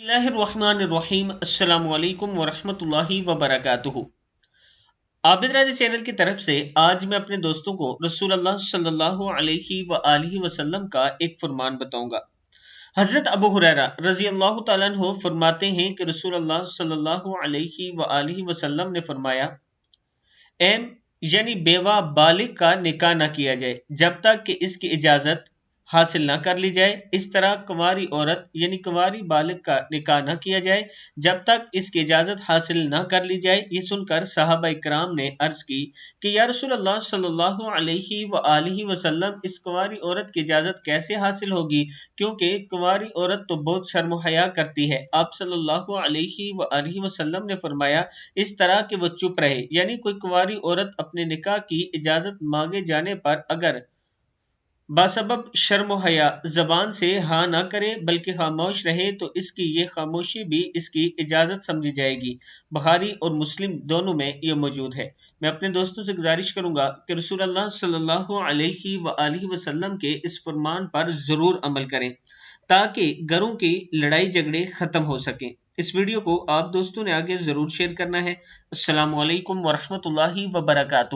बिस्मिल्लाहिर्रहमानिर्रहीम। अस्सलामु अलैकुम वरहमतुल्लाहि वबरकातुहू। आबिद राजी चैनल की तरफ से आज मैं अपने दोस्तों को रसूल अल्लाह सल्लल्लाहु अलैहि वसल्लम का एक फरमान बताऊंगा। हजरत अबू हुरैरा रजी अल्लाह तआला अन्हु फरमाते हैं कि रसूल अल्लाह सल्लल्लाहु अलैहि वसल्लम ने फरमाया, एम यानी बेवा बालिग का निकाह न किया जाए जब तक कि इसकी इजाजत हासिल न कर ली जाए। इस तरह कुंवारी औरत यानी कुंवारी बालिग का निकाह न किया जाए जब तक इसकी इजाजत हासिल न कर ली जाए। ये सुनकर सहाबा इकराम ने अर्ज की कि या रसूल अल्लाह सल्लल्लाहु अलैहि वसल्लम, इस कुंवारी औरत की इजाजत कैसे हासिल होगी, क्योंकि कुंवारी औरत तो बहुत शर्म हया करती है। आप सल्लल्लाहु अलैहि वसल्लम ने फरमाया, इस तरह कि वो चुप रहे, यानी कोई कुंवारी औरत अपने निकाह की इजाजत मांगे जाने पर अगर बासबब शर्म हया जबान से हाँ ना करे बल्कि खामोश रहे तो इसकी ये खामोशी भी इसकी इजाजत समझी जाएगी। बुखारी और मुस्लिम दोनों में ये मौजूद है। मैं अपने दोस्तों से गुजारिश करूंगा कि रसूल अल्लाह सल्लल्लाहु अलैहि वसल्लम के इस फरमान पर जरूर अमल करें ताकि घरों की लड़ाई झगड़े खत्म हो सकें। इस वीडियो को आप दोस्तों ने आगे जरूर शेयर करना है। अस्सलामु अलैकुम वरहमतुल्लाहि वबरकातुहू।